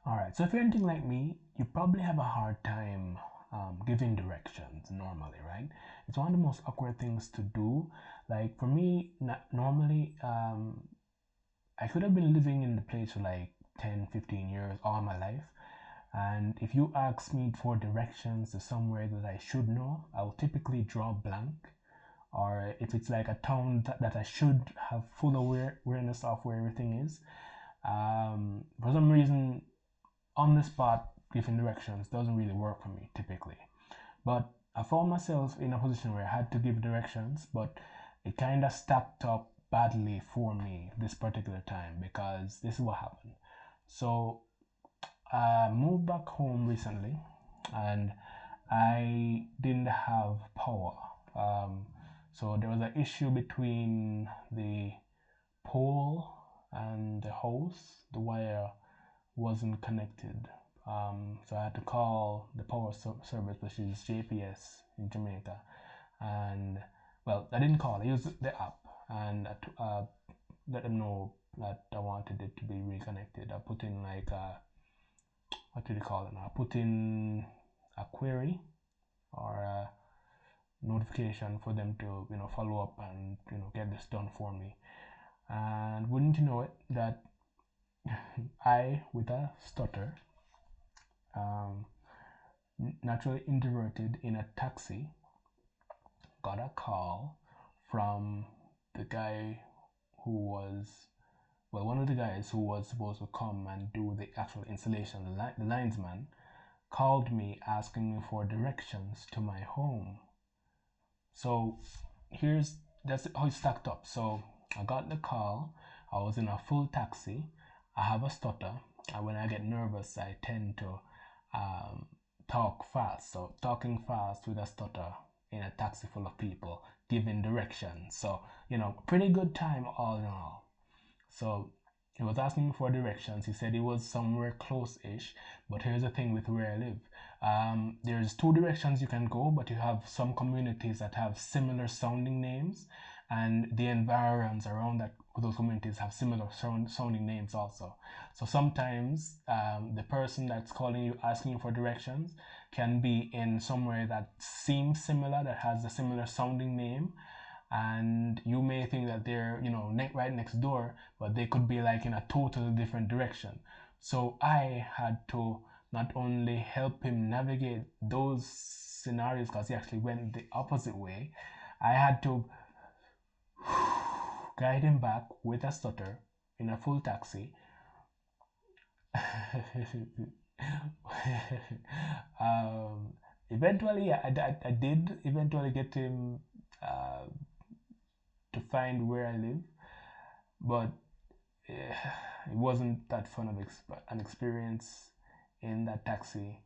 All right, so if you're anything like me, you probably have a hard time giving directions normally, right? It's one of the most awkward things to do. Like for me, normally, I could have been living in the place for like 10, 15 years all my life. And if you ask me for directions to somewhere that I should know, I'll typically draw blank. Or if it's like a town that I should have full awareness of where everything is, for some reason, on the spot giving directions doesn't really work for me typically. But I found myself in a position where I had to give directions, but it kind of stacked up badly for me this particular time because this is what happened. So I moved back home recently and I didn't have power. Um, so there was an issue between the pole and the house. The wire wasn't connected. So I had to call the power service, which is JPS in Jamaica. And well, I didn't call, I used the app and let them know that I wanted it to be reconnected. I put in like what do you call it now? I put in a query or a notification for them to follow up and get this done for me. And wouldn't you know it that I, with a stutter, um, naturally introverted in a taxi, got a call from the guy who was, well, one of the guys who was supposed to come and do the actual installation, the linesman, called me asking me for directions to my home. So that's how it stacked up. So I got the call. I was in a full taxi. I have a stutter, and when I get nervous, I tend to um, talk fast. So talking fast with a stutter in a taxi full of people, giving directions. So pretty good time all in all. So he was asking me for directions. He said he was somewhere close-ish, but here's the thing with where I live. There's two directions you can go, but you have some communities that have similar sounding names, and the environs around those communities have similar sounding names also. So sometimes the person that's calling you, asking you for directions, can be in somewhere that seems similar, that has a similar sounding name, and you may think that they're right next door, but they could be like in a totally different direction. So I had to not only help him navigate those scenarios because he actually went the opposite way. I had to guide him back with a stutter in a full taxi. Eventually, yeah, I did eventually get him uh, to find where I live, but it wasn't that fun of an experience in that taxi.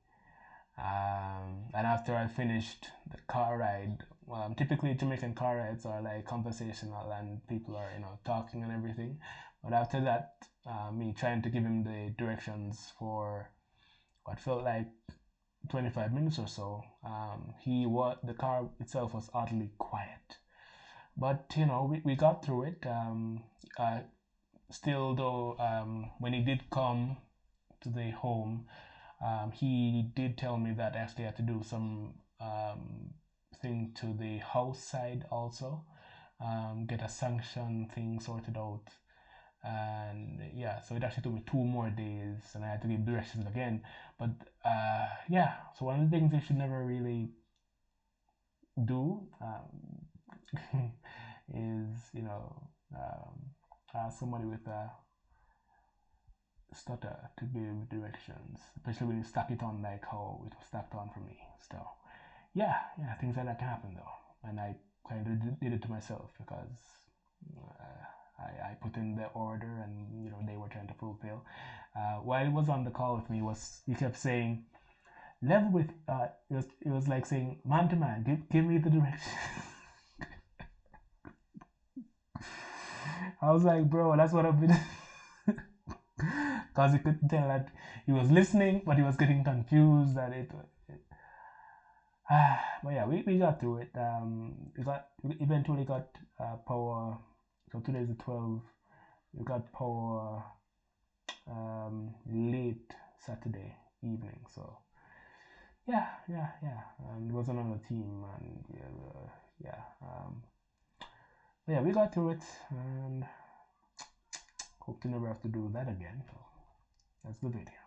And after I finished the car ride, typically Jamaican car rides are like conversational and people are talking and everything. But after that, me trying to give him the directions for what felt like 25 minutes or so, the car itself was oddly quiet. But we got through it. Still though, when he did come to the home, he did tell me that I actually had to do some thing to the house side also, get a sanction thing sorted out. And yeah, so it actually took me 2 more days and I had to give directions again. But yeah, so one of the things you should never really do is ask somebody with a stutter to give directions, especially when you stack it on like how it was stacked on for me. So yeah, things like that can happen though, and I kind of did it to myself because I put in the order and they were trying to fulfill. While he was on the call with me, he kept saying level with it was like saying man to man, give me the direction. I was like, bro, that's what I've been. Because he could tell that he was listening, but he was getting confused that but yeah, we got through it. We eventually got power. So today is the 12th. We got power late Saturday evening. So yeah. And it was another team, and yeah. But yeah, we got through it, and hope to never have to do that again. So that's the video.